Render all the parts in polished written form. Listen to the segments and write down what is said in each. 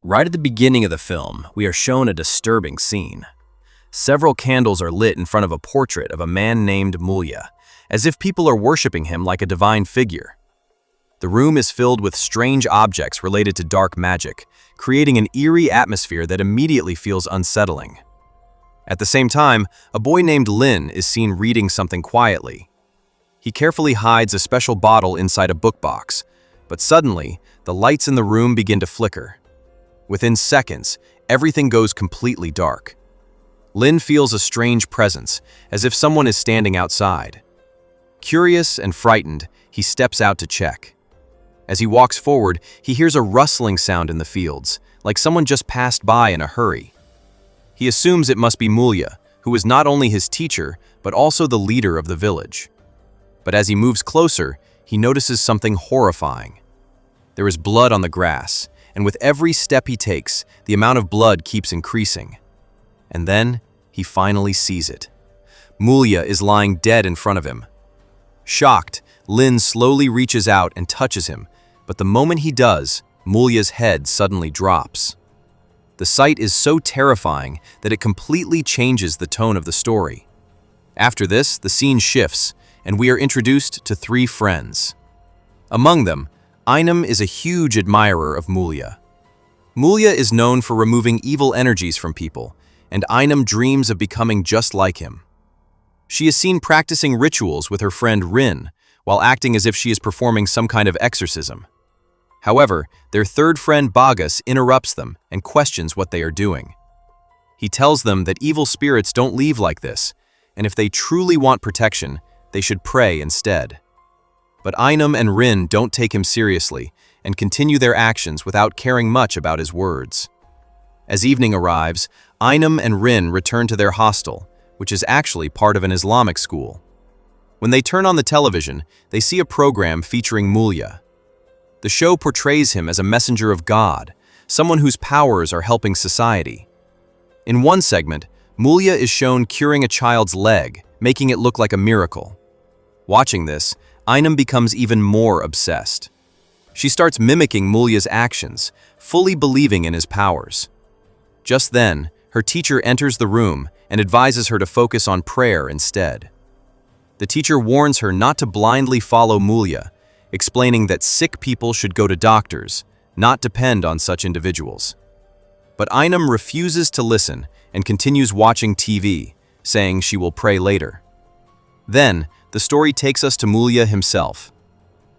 Right at the beginning of the film, we are shown a disturbing scene. Several candles are lit in front of a portrait of a man named Mulya, as if people are worshipping him like a divine figure. The room is filled with strange objects related to dark magic, creating an eerie atmosphere that immediately feels unsettling. At the same time, a boy named Lin is seen reading something quietly. He carefully hides a special bottle inside a book box, but suddenly, the lights in the room begin to flicker. Within seconds, everything goes completely dark. Lin feels a strange presence, as if someone is standing outside. Curious and frightened, he steps out to check. As he walks forward, he hears a rustling sound in the fields, like someone just passed by in a hurry. He assumes it must be Mulya, who is not only his teacher, but also the leader of the village. But as he moves closer, he notices something horrifying. There is blood on the grass, and with every step he takes, the amount of blood keeps increasing. And then, he finally sees it. Mulya is lying dead in front of him. Shocked, Lin slowly reaches out and touches him, but the moment he does, Mulya's head suddenly drops. The sight is so terrifying that it completely changes the tone of the story. After this, the scene shifts, and we are introduced to three friends. Among them, Ainam is a huge admirer of Mulya. Mulya is known for removing evil energies from people, and Ainam dreams of becoming just like him. She is seen practicing rituals with her friend Rin, while acting as if she is performing some kind of exorcism. However, their third friend Bagas interrupts them and questions what they are doing. He tells them that evil spirits don't leave like this, and if they truly want protection, they should pray instead. But Ainam and Rin don't take him seriously and continue their actions without caring much about his words. As evening arrives, Ainam and Rin return to their hostel, which is actually part of an Islamic school. When they turn on the television, they see a program featuring Mulya. The show portrays him as a messenger of God, someone whose powers are helping society. In one segment, Mulya is shown curing a child's leg, making it look like a miracle. Watching this, Ainam becomes even more obsessed. She starts mimicking Mulya's actions, fully believing in his powers. Just then, her teacher enters the room and advises her to focus on prayer instead. The teacher warns her not to blindly follow Mulya, explaining that sick people should go to doctors, not depend on such individuals. But Ainam refuses to listen and continues watching TV, saying she will pray later. Then, the story takes us to Mulya himself.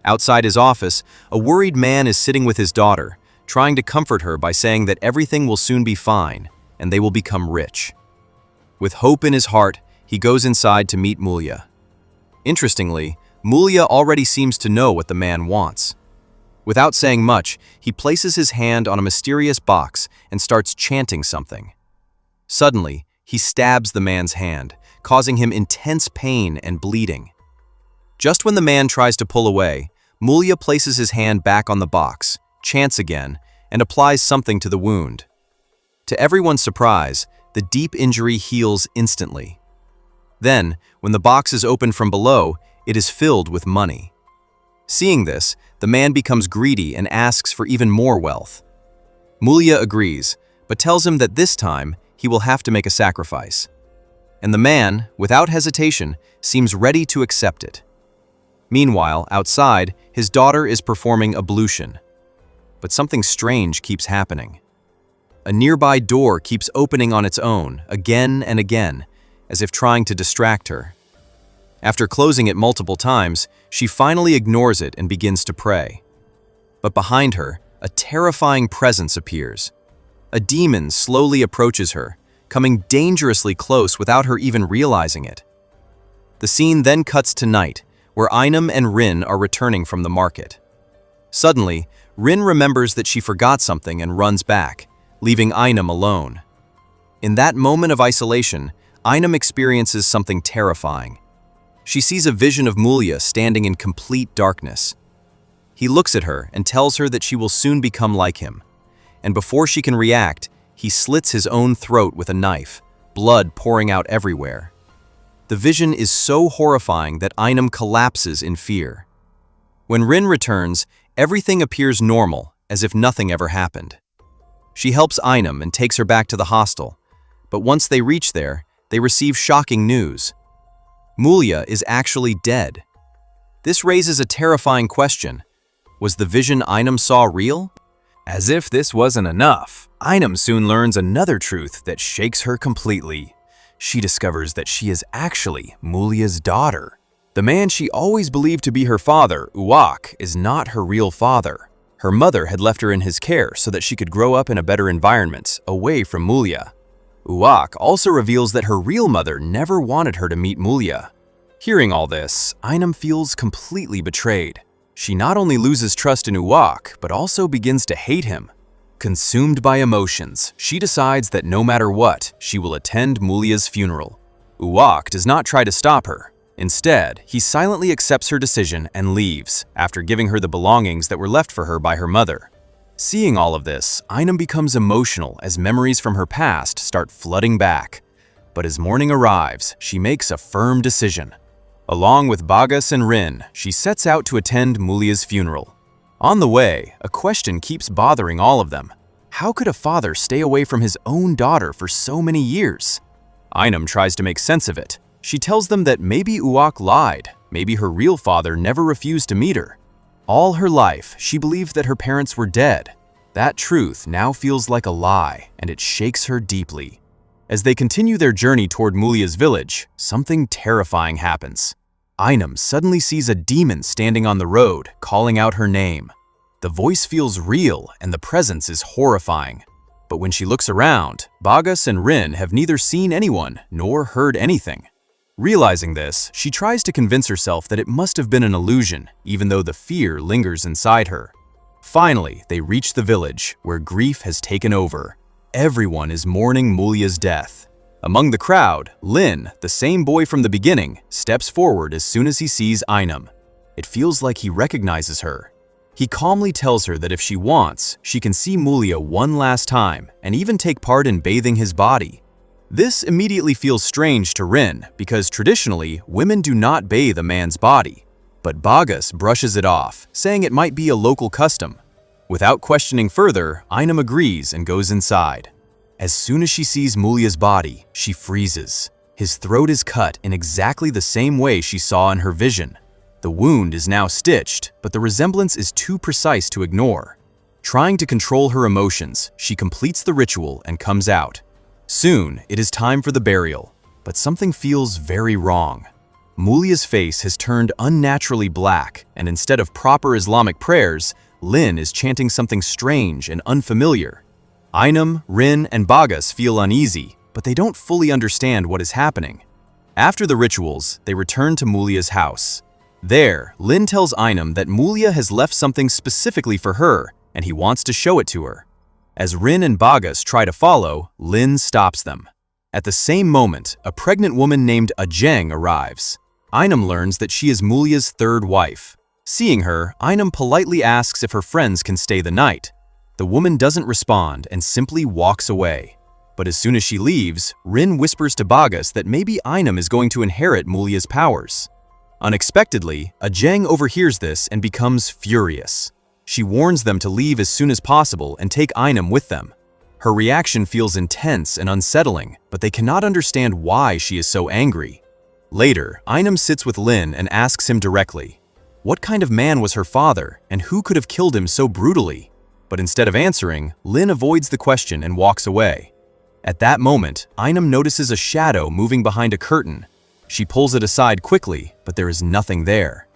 Outside his office, a worried man is sitting with his daughter, trying to comfort her by saying that everything will soon be fine and they will become rich. With hope in his heart, he goes inside to meet Mulya. Interestingly, Mulya already seems to know what the man wants. Without saying much, he places his hand on a mysterious box and starts chanting something. Suddenly, he stabs the man's hand, causing him intense pain and bleeding. Just when the man tries to pull away, Mulya places his hand back on the box, chants again, and applies something to the wound. To everyone's surprise, the deep injury heals instantly. Then, when the box is opened from below, it is filled with money. Seeing this, the man becomes greedy and asks for even more wealth. Mulya agrees, but tells him that this time he will have to make a sacrifice. And the man, without hesitation, seems ready to accept it. Meanwhile, outside, his daughter is performing ablution. But something strange keeps happening. A nearby door keeps opening on its own, again and again, as if trying to distract her. After closing it multiple times, she finally ignores it and begins to pray. But behind her, a terrifying presence appears. A demon slowly approaches her, coming dangerously close without her even realizing it. The scene then cuts to night, where Ainam and Rin are returning from the market. Suddenly, Rin remembers that she forgot something and runs back, leaving Ainam alone. In that moment of isolation, Ainam experiences something terrifying. She sees a vision of Mulya standing in complete darkness. He looks at her and tells her that she will soon become like him. And before she can react, he slits his own throat with a knife, blood pouring out everywhere. The vision is so horrifying that Ainam collapses in fear. When Rin returns, everything appears normal, as if nothing ever happened. She helps Ainam and takes her back to the hostel. But once they reach there, they receive shocking news. Mulia is actually dead. This raises a terrifying question. Was the vision Ainam saw real? As if this wasn't enough, Ainam soon learns another truth that shakes her completely. She discovers that she is actually Mulia's daughter. The man she always believed to be her father, Uwak, is not her real father. Her mother had left her in his care so that she could grow up in a better environment, away from Mulia. Uwak also reveals that her real mother never wanted her to meet Mulia. Hearing all this, Ainam feels completely betrayed. She not only loses trust in Uwak, but also begins to hate him. Consumed by emotions, she decides that no matter what, she will attend Mulia's funeral. Uwak does not try to stop her. Instead, he silently accepts her decision and leaves, after giving her the belongings that were left for her by her mother. Seeing all of this, Ainam becomes emotional as memories from her past start flooding back. But as morning arrives, she makes a firm decision. Along with Bagas and Rin, she sets out to attend Mulia's funeral. On the way, a question keeps bothering all of them. How could a father stay away from his own daughter for so many years? Ainam tries to make sense of it. She tells them that maybe Uwak lied, maybe her real father never refused to meet her. All her life, she believed that her parents were dead. That truth now feels like a lie, and it shakes her deeply. As they continue their journey toward Mulia's village, something terrifying happens. Ainam suddenly sees a demon standing on the road, calling out her name. The voice feels real, and the presence is horrifying. But when she looks around, Bagas and Rin have neither seen anyone nor heard anything. Realizing this, she tries to convince herself that it must have been an illusion, even though the fear lingers inside her. Finally, they reach the village, where grief has taken over. Everyone is mourning Mulia's death. Among the crowd, Lin, the same boy from the beginning, steps forward as soon as he sees Ainam. It feels like he recognizes her. He calmly tells her that if she wants, she can see Mulia one last time and even take part in bathing his body. This immediately feels strange to Rin because traditionally, women do not bathe a man's body. But Bagas brushes it off, saying it might be a local custom. Without questioning further, Ainam agrees and goes inside. As soon as she sees Mulia's body, she freezes. His throat is cut in exactly the same way she saw in her vision. The wound is now stitched, but the resemblance is too precise to ignore. Trying to control her emotions, she completes the ritual and comes out. Soon, it is time for the burial, but something feels very wrong. Mulia's face has turned unnaturally black, and instead of proper Islamic prayers, Lin is chanting something strange and unfamiliar. Ainam, Rin, and Bagas feel uneasy, but they don't fully understand what is happening. After the rituals, they return to Mulia's house. There, Lin tells Ainam that Mulia has left something specifically for her, and he wants to show it to her. As Rin and Bagas try to follow, Lin stops them. At the same moment, a pregnant woman named Ajeng arrives. Ainam learns that she is Mulia's third wife. Seeing her, Ainam politely asks if her friends can stay the night. The woman doesn't respond and simply walks away. But as soon as she leaves, Rin whispers to Bagas that maybe Ainam is going to inherit Mulia's powers. Unexpectedly, Ajeng overhears this and becomes furious. She warns them to leave as soon as possible and take Ainam with them. Her reaction feels intense and unsettling, but they cannot understand why she is so angry. Later, Ainam sits with Lin and asks him directly, what kind of man was her father and who could have killed him so brutally? But instead of answering, Lin avoids the question and walks away. At that moment, Ainam notices a shadow moving behind a curtain. She pulls it aside quickly, but there is nothing there.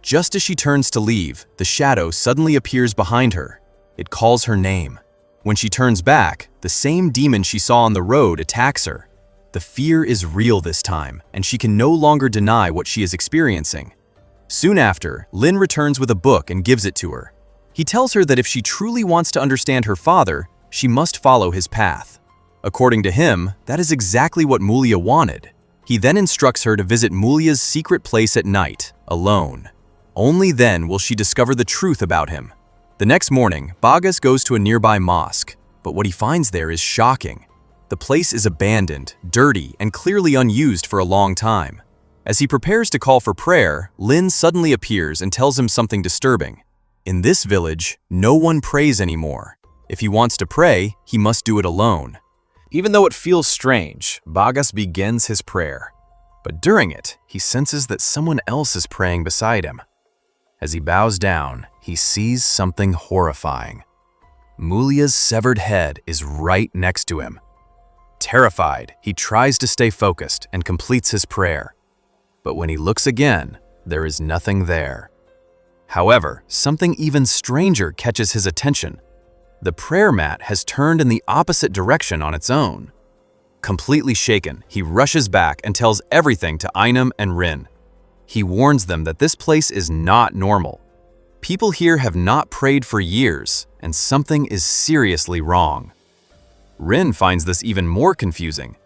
Just as she turns to leave, the shadow suddenly appears behind her. It calls her name. When she turns back, the same demon she saw on the road attacks her. The fear is real this time, and she can no longer deny what she is experiencing. Soon after, Lin returns with a book and gives it to her. He tells her that if she truly wants to understand her father, she must follow his path. According to him, that is exactly what Mulia wanted. He then instructs her to visit Mulia's secret place at night, alone. Only then will she discover the truth about him. The next morning, Bagas goes to a nearby mosque, but what he finds there is shocking. The place is abandoned, dirty, and clearly unused for a long time. As he prepares to call for prayer, Lin suddenly appears and tells him something disturbing. In this village, no one prays anymore. If he wants to pray, he must do it alone. Even though it feels strange, Bagas begins his prayer. But during it, he senses that someone else is praying beside him. As he bows down, he sees something horrifying. Mulia's severed head is right next to him. Terrified, he tries to stay focused and completes his prayer. But when he looks again, there is nothing there. However, something even stranger catches his attention. The prayer mat has turned in the opposite direction on its own. Completely shaken, he rushes back and tells everything to Ainam and Rin. He warns them that this place is not normal. People here have not prayed for years, and something is seriously wrong. Rin finds this even more confusing.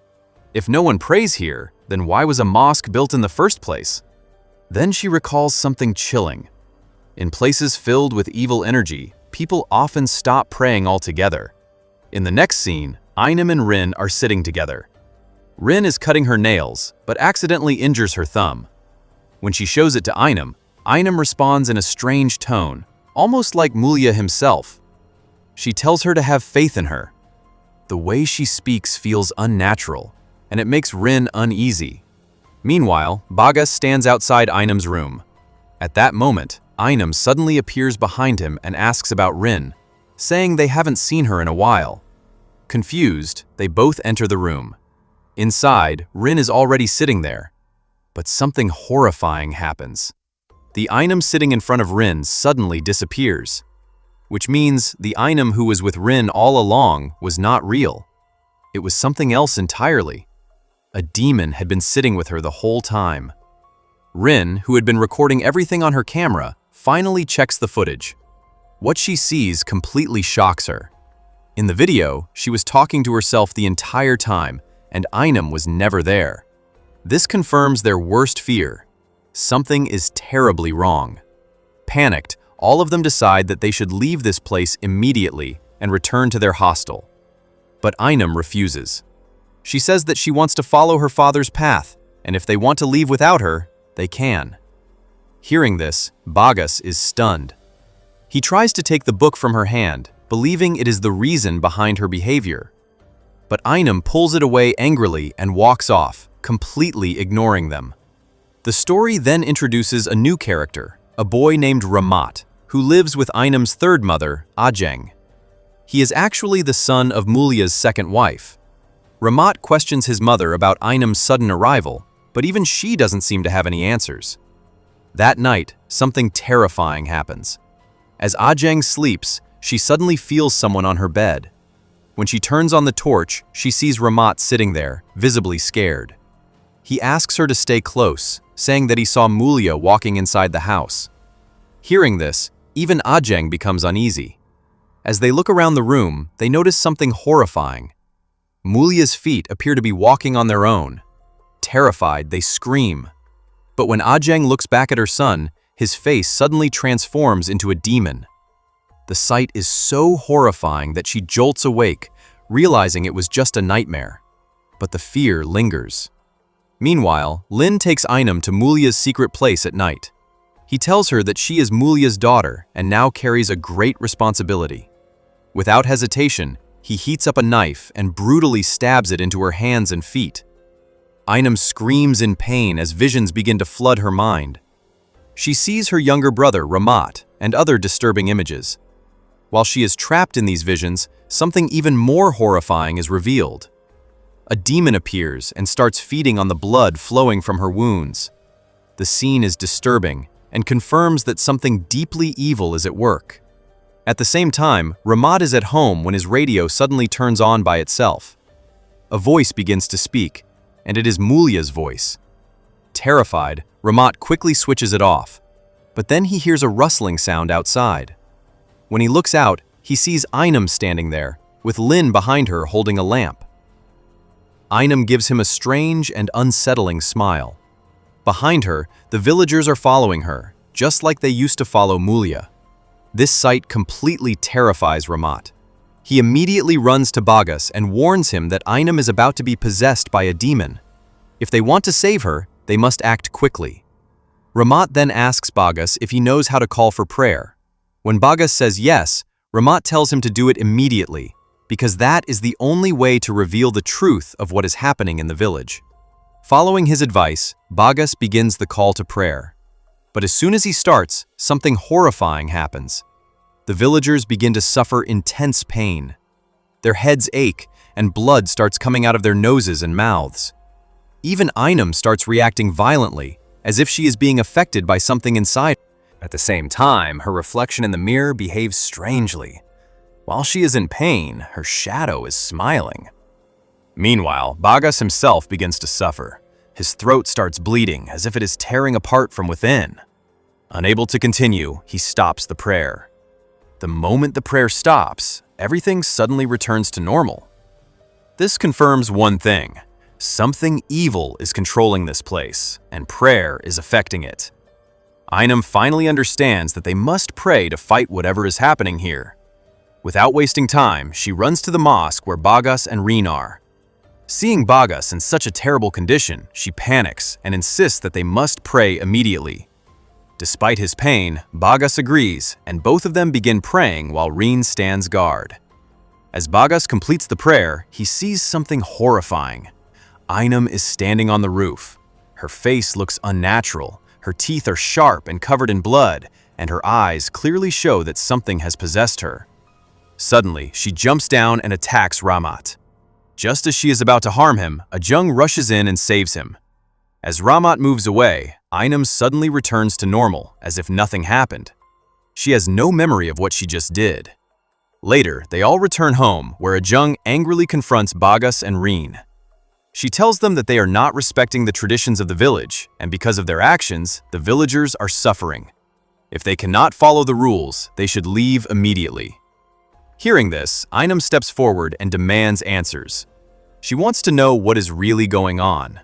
If no one prays here, then why was a mosque built in the first place? Then she recalls something chilling. In places filled with evil energy, people often stop praying altogether. In the next scene, Ainam and Rin are sitting together. Rin is cutting her nails, but accidentally injures her thumb. When she shows it to Ainam, Ainam responds in a strange tone, almost like Mulia himself. She tells her to have faith in her. The way she speaks feels unnatural, and it makes Rin uneasy. Meanwhile, Bagas stands outside Ainam's room. At that moment, Ainam suddenly appears behind him and asks about Rin, saying they haven't seen her in a while. Confused, they both enter the room. Inside, Rin is already sitting there. But something horrifying happens. The Ainam sitting in front of Rin suddenly disappears, which means the Ainam who was with Rin all along was not real. It was something else entirely. A demon had been sitting with her the whole time. Rin, who had been recording everything on her camera, finally checks the footage. What she sees completely shocks her. In the video, she was talking to herself the entire time, and Ainam was never there. This confirms their worst fear. Something is terribly wrong. Panicked, all of them decide that they should leave this place immediately and return to their hostel. But Ainam refuses. She says that she wants to follow her father's path, and if they want to leave without her, they can. Hearing this, Bagas is stunned. He tries to take the book from her hand, believing it is the reason behind her behavior. But Ainam pulls it away angrily and walks off, completely ignoring them. The story then introduces a new character, a boy named Ramat, who lives with Ainam's third mother, Ajeng. He is actually the son of Mulia's second wife. Ramat questions his mother about Ainam's sudden arrival, but even she doesn't seem to have any answers. That night, something terrifying happens. As Ajeng sleeps, she suddenly feels someone on her bed. When she turns on the torch, she sees Ramat sitting there, visibly scared. He asks her to stay close, saying that he saw Mulia walking inside the house. Hearing this, even Ajeng becomes uneasy. As they look around the room, they notice something horrifying. Mulia's feet appear to be walking on their own. Terrified, they scream. But when Ajeng looks back at her son, his face suddenly transforms into a demon. The sight is so horrifying that she jolts awake, realizing it was just a nightmare. But the fear lingers. Meanwhile, Lin takes Ainam to Mulia's secret place at night. He tells her that she is Mulia's daughter and now carries a great responsibility. Without hesitation, he heats up a knife and brutally stabs it into her hands and feet. Ainam screams in pain as visions begin to flood her mind. She sees her younger brother, Ramat, and other disturbing images. While she is trapped in these visions, something even more horrifying is revealed. A demon appears and starts feeding on the blood flowing from her wounds. The scene is disturbing and confirms that something deeply evil is at work. At the same time, Ramat is at home when his radio suddenly turns on by itself. A voice begins to speak, and it is Mulia's voice. Terrified, Ramat quickly switches it off, but then he hears a rustling sound outside. When he looks out, he sees Ainam standing there, with Lin behind her holding a lamp. Ainam gives him a strange and unsettling smile. Behind her, the villagers are following her, just like they used to follow Mulia. This sight completely terrifies Ramat. He immediately runs to Bagas and warns him that Ainam is about to be possessed by a demon. If they want to save her, they must act quickly. Ramat then asks Bagas if he knows how to call for prayer. When Bagas says yes, Ramat tells him to do it immediately, because that is the only way to reveal the truth of what is happening in the village. Following his advice, Bagas begins the call to prayer. But as soon as he starts, something horrifying happens. The villagers begin to suffer intense pain. Their heads ache, and blood starts coming out of their noses and mouths. Even Ainam starts reacting violently, as if she is being affected by something inside. At the same time, her reflection in the mirror behaves strangely. While she is in pain, her shadow is smiling. Meanwhile, Bagas himself begins to suffer. His throat starts bleeding, as if it is tearing apart from within. Unable to continue, he stops the prayer. The moment the prayer stops, everything suddenly returns to normal. This confirms one thing. Something evil is controlling this place, and prayer is affecting it. Ainam finally understands that they must pray to fight whatever is happening here. Without wasting time, she runs to the mosque where Bagas and Reen are. Seeing Bagas in such a terrible condition, she panics and insists that they must pray immediately. Despite his pain, Bagas agrees, and both of them begin praying while Reen stands guard. As Bagas completes the prayer, he sees something horrifying. Ainam is standing on the roof. Her face looks unnatural, her teeth are sharp and covered in blood, and her eyes clearly show that something has possessed her. Suddenly, she jumps down and attacks Ramat. Just as she is about to harm him, Ajung rushes in and saves him. As Ramat moves away, Ainam suddenly returns to normal, as if nothing happened. She has no memory of what she just did. Later, they all return home, where Ajung angrily confronts Bagas and Reen. She tells them that they are not respecting the traditions of the village, and because of their actions, the villagers are suffering. If they cannot follow the rules, they should leave immediately. Hearing this, Ainam steps forward and demands answers. She wants to know what is really going on.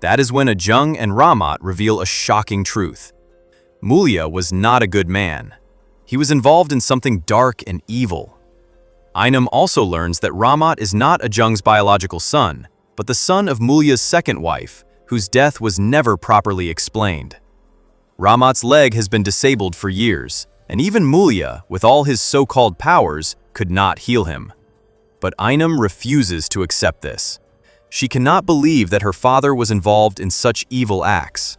That is when Ajung and Ramat reveal a shocking truth. Mulia was not a good man. He was involved in something dark and evil. Ainam also learns that Ramat is not Ajung's biological son, but the son of Mulia's second wife, whose death was never properly explained. Ramat's leg has been disabled for years, and even Mulia, with all his so-called powers, could not heal him. But Ainam refuses to accept this. She cannot believe that her father was involved in such evil acts.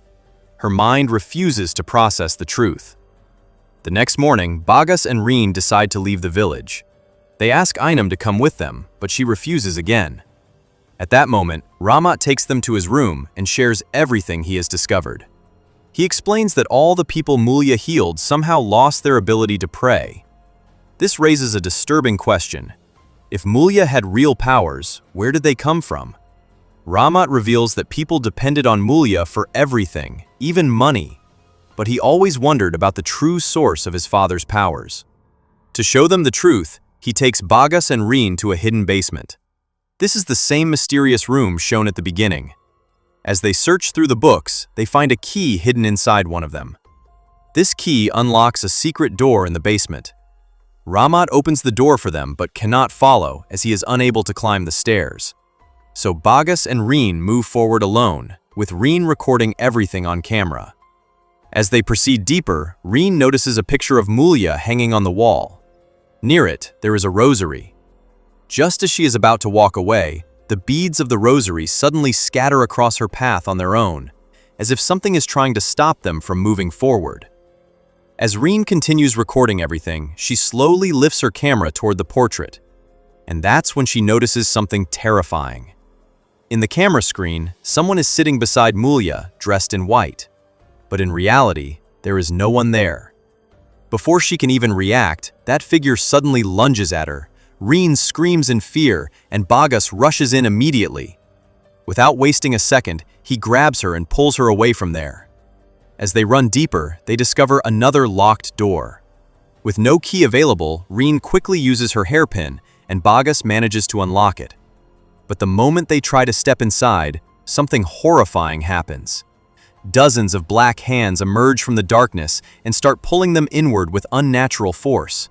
Her mind refuses to process the truth. The next morning, Bagas and Reen decide to leave the village. They ask Ainam to come with them, but she refuses again. At that moment, Ramat takes them to his room and shares everything he has discovered. He explains that all the people Mulia healed somehow lost their ability to pray. This raises a disturbing question. If Mulia had real powers, where did they come from? Ramat reveals that people depended on Mulia for everything, even money. But he always wondered about the true source of his father's powers. To show them the truth, he takes Bagas and Reen to a hidden basement. This is the same mysterious room shown at the beginning. As they search through the books, they find a key hidden inside one of them. This key unlocks a secret door in the basement. Ramat opens the door for them but cannot follow as he is unable to climb the stairs. So Bagas and Reen move forward alone, with Reen recording everything on camera. As they proceed deeper, Reen notices a picture of Mulia hanging on the wall. Near it, there is a rosary. Just as she is about to walk away, the beads of the rosary suddenly scatter across her path on their own, as if something is trying to stop them from moving forward. As Reen continues recording everything, she slowly lifts her camera toward the portrait. And that's when she notices something terrifying. In the camera screen, someone is sitting beside Mulia, dressed in white. But in reality, there is no one there. Before she can even react, that figure suddenly lunges at her. Reen screams in fear, and Bagas rushes in immediately. Without wasting a second, he grabs her and pulls her away from there. As they run deeper, they discover another locked door. With no key available, Reen quickly uses her hairpin, and Bagas manages to unlock it. But the moment they try to step inside, something horrifying happens. Dozens of black hands emerge from the darkness and start pulling them inward with unnatural force.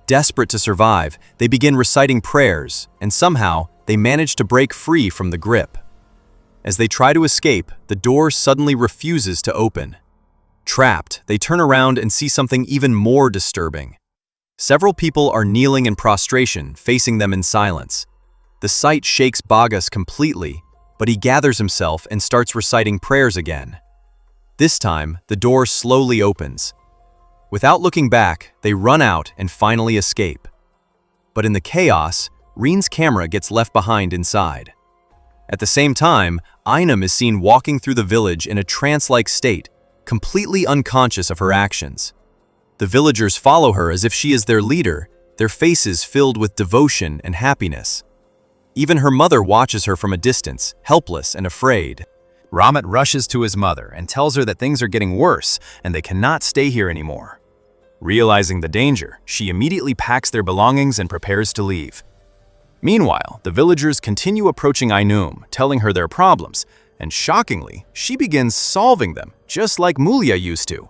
Desperate to survive, they begin reciting prayers, and somehow, they manage to break free from the grip. As they try to escape, the door suddenly refuses to open. Trapped, they turn around and see something even more disturbing. Several people are kneeling in prostration, facing them in silence. The sight shakes Bagas completely, but he gathers himself and starts reciting prayers again. This time, the door slowly opens. Without looking back, they run out and finally escape. But in the chaos, Reen's camera gets left behind inside. At the same time, Ainum is seen walking through the village in a trance-like state, completely unconscious of her actions. The villagers follow her as if she is their leader, their faces filled with devotion and happiness. Even her mother watches her from a distance, helpless and afraid. Ramat rushes to his mother and tells her that things are getting worse and they cannot stay here anymore. Realizing the danger, she immediately packs their belongings and prepares to leave. Meanwhile, the villagers continue approaching Ainum, telling her their problems, and shockingly, she begins solving them, just like Mulia used to.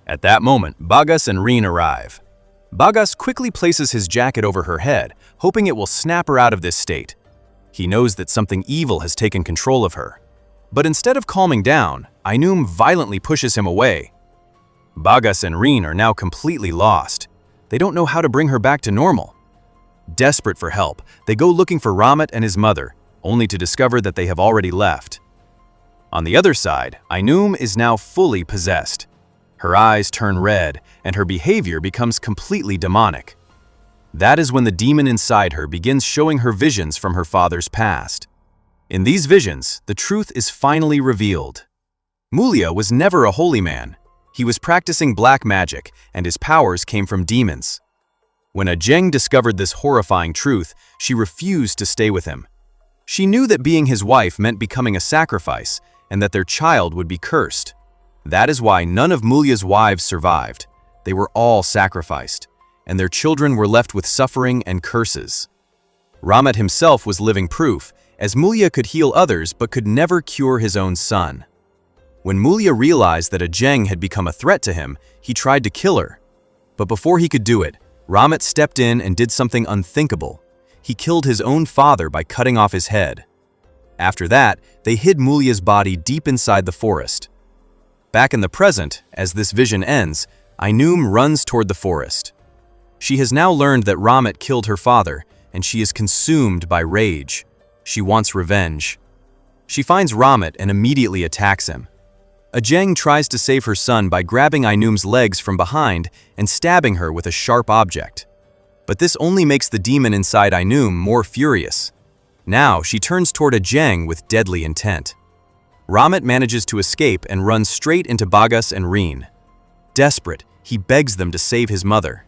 At that moment, Bagas and Reen arrive. Bagas quickly places his jacket over her head, hoping it will snap her out of this state. He knows that something evil has taken control of her. But instead of calming down, Ainum violently pushes him away. Bagas and Reen are now completely lost. They don't know how to bring her back to normal. Desperate for help, they go looking for Ramat and his mother, only to discover that they have already left. On the other side, Ainum is now fully possessed. Her eyes turn red, and her behavior becomes completely demonic. That is when the demon inside her begins showing her visions from her father's past. In these visions, the truth is finally revealed. Mulia was never a holy man. He was practicing black magic, and his powers came from demons. When Ajeng discovered this horrifying truth, she refused to stay with him. She knew that being his wife meant becoming a sacrifice, and that their child would be cursed. That is why none of Mulia's wives survived. They were all sacrificed, and their children were left with suffering and curses. Ramat himself was living proof, as Mulia could heal others but could never cure his own son. When Mulia realized that Ajeng had become a threat to him, he tried to kill her. But before he could do it, Ramat stepped in and did something unthinkable. He killed his own father by cutting off his head. After that, they hid Mulia's body deep inside the forest. Back in the present, as this vision ends, Ainum runs toward the forest. She has now learned that Ramat killed her father, and she is consumed by rage. She wants revenge. She finds Ramat and immediately attacks him. Ajeng tries to save her son by grabbing Ainum's legs from behind and stabbing her with a sharp object. But this only makes the demon inside Ainum more furious. Now she turns toward Ajeng with deadly intent. Ramat manages to escape and runs straight into Bagas and Reen. Desperate, he begs them to save his mother.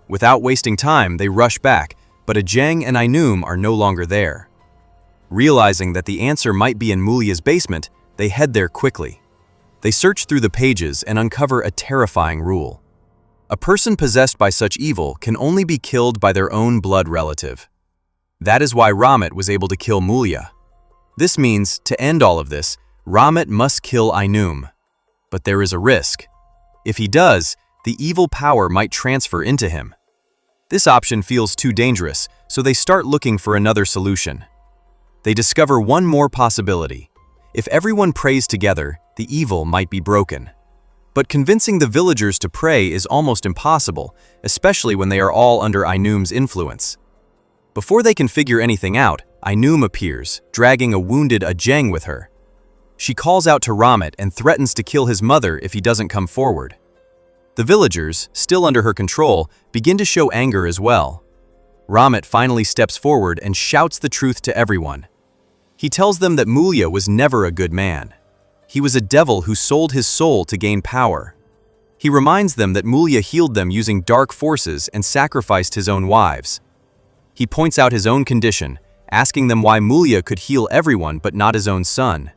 Without wasting time, they rush back, but Ajeng and Ainum are no longer there. Realizing that the answer might be in Mulia's basement, they head there quickly. They search through the pages and uncover a terrifying rule. A person possessed by such evil can only be killed by their own blood relative. That is why Ramat was able to kill Mulia. This means, to end all of this, Ramat must kill Ainum. But there is a risk. If he does, the evil power might transfer into him. This option feels too dangerous, so they start looking for another solution. They discover one more possibility. If everyone prays together, the evil might be broken. But convincing the villagers to pray is almost impossible, especially when they are all under Ainum's influence. Before they can figure anything out, Ainum appears, dragging a wounded Ajeng with her. She calls out to Ramat and threatens to kill his mother if he doesn't come forward. The villagers, still under her control, begin to show anger as well. Ramat finally steps forward and shouts the truth to everyone. He tells them that Mulia was never a good man. He was a devil who sold his soul to gain power. He reminds them that Mulia healed them using dark forces and sacrificed his own wives. He points out his own condition, asking them why Mulia could heal everyone but not his own son.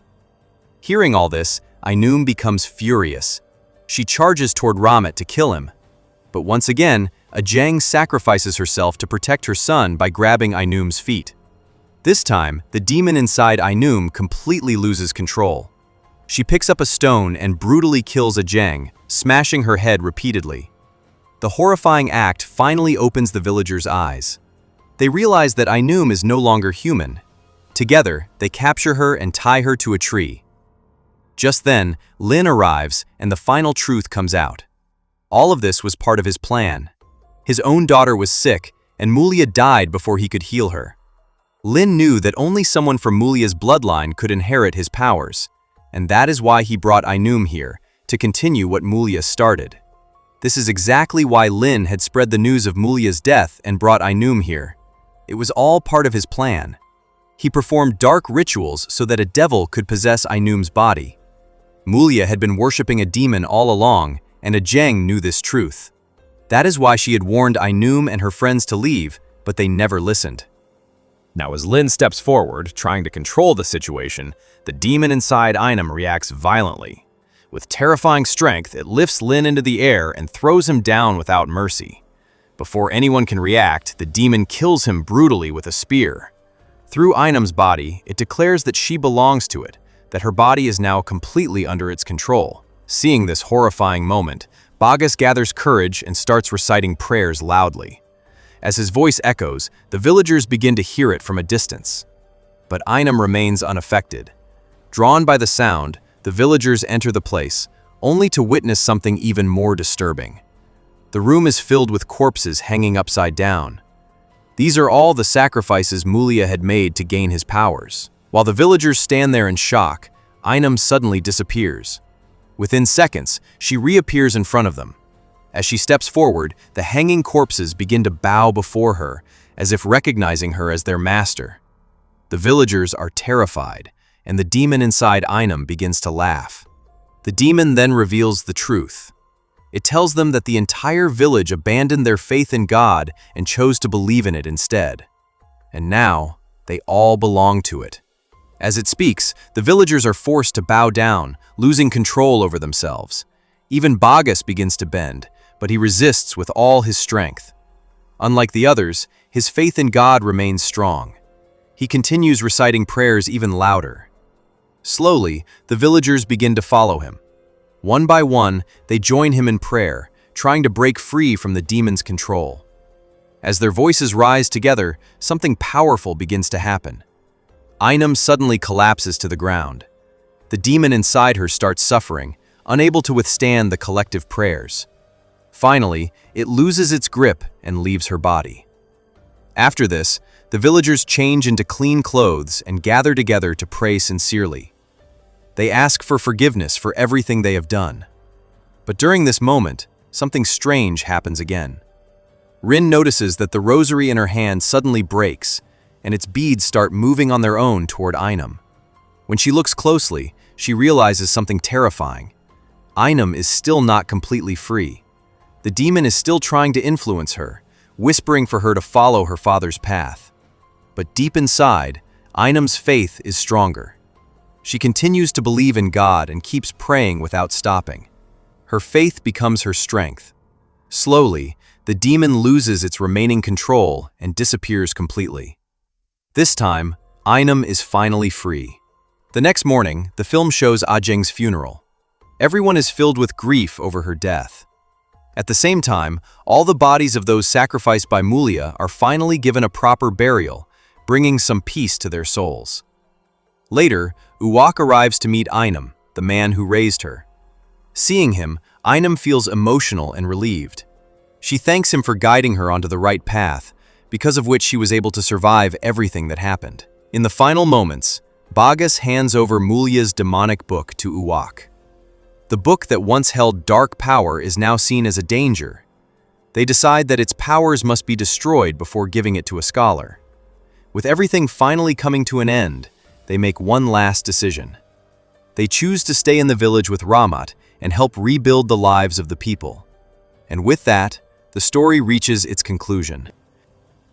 Hearing all this, Ainum becomes furious. She charges toward Ramat to kill him. But once again, Ajeng sacrifices herself to protect her son by grabbing Ainum's feet. This time, the demon inside Ainum completely loses control. She picks up a stone and brutally kills Ajeng, smashing her head repeatedly. The horrifying act finally opens the villagers' eyes. They realize that Ainum is no longer human. Together, they capture her and tie her to a tree. Just then, Lin arrives and the final truth comes out. All of this was part of his plan. His own daughter was sick, and Mulia died before he could heal her. Lin knew that only someone from Mulia's bloodline could inherit his powers, and that is why he brought Ainum here, to continue what Mulia started. This is exactly why Lin had spread the news of Mulia's death and brought Ainum here. It was all part of his plan. He performed dark rituals so that a devil could possess Ainum's body. Mulia had been worshipping a demon all along, and Ajeng knew this truth. That is why she had warned Ainum and her friends to leave, but they never listened. Now as Lin steps forward, trying to control the situation, the demon inside Ainum reacts violently. With terrifying strength, it lifts Lin into the air and throws him down without mercy. Before anyone can react, the demon kills him brutally with a spear. Through Ainum's body, it declares that she belongs to it, that her body is now completely under its control. Seeing this horrifying moment, Bagas gathers courage and starts reciting prayers loudly. As his voice echoes, the villagers begin to hear it from a distance. But Ainum remains unaffected. Drawn by the sound, the villagers enter the place, only to witness something even more disturbing. The room is filled with corpses hanging upside down. These are all the sacrifices Mulia had made to gain his powers. While the villagers stand there in shock, Ainum suddenly disappears. Within seconds, she reappears in front of them. As she steps forward, the hanging corpses begin to bow before her, as if recognizing her as their master. The villagers are terrified, and the demon inside Ainum begins to laugh. The demon then reveals the truth. It tells them that the entire village abandoned their faith in God and chose to believe in it instead. And now, they all belong to it. As it speaks, the villagers are forced to bow down, losing control over themselves. Even Bagas begins to bend, but he resists with all his strength. Unlike the others, his faith in God remains strong. He continues reciting prayers even louder. Slowly, the villagers begin to follow him. One by one, they join him in prayer, trying to break free from the demon's control. As their voices rise together, something powerful begins to happen. Ainum suddenly collapses to the ground. The demon inside her starts suffering, unable to withstand the collective prayers. Finally, it loses its grip and leaves her body. After this, the villagers change into clean clothes and gather together to pray sincerely. They ask for forgiveness for everything they have done. But during this moment, something strange happens again. Rin notices that the rosary in her hand suddenly breaks, and its beads start moving on their own toward Ainum. When she looks closely, she realizes something terrifying. Ainum is still not completely free. The demon is still trying to influence her, whispering for her to follow her father's path. But deep inside, Ainum's faith is stronger. She continues to believe in God and keeps praying without stopping. Her faith becomes her strength. Slowly, the demon loses its remaining control and disappears completely. This time, Ainum is finally free. The next morning, the film shows Ajeng's funeral. Everyone is filled with grief over her death. At the same time, all the bodies of those sacrificed by Mulia are finally given a proper burial, bringing some peace to their souls. Later, Uwak arrives to meet Ainum, the man who raised her. Seeing him, Ainum feels emotional and relieved. She thanks him for guiding her onto the right path, because of which she was able to survive everything that happened. In the final moments, Bagas hands over Mulia's demonic book to Uwak. The book that once held dark power is now seen as a danger. They decide that its powers must be destroyed before giving it to a scholar. With everything finally coming to an end, they make one last decision. They choose to stay in the village with Ramat and help rebuild the lives of the people. And with that, the story reaches its conclusion.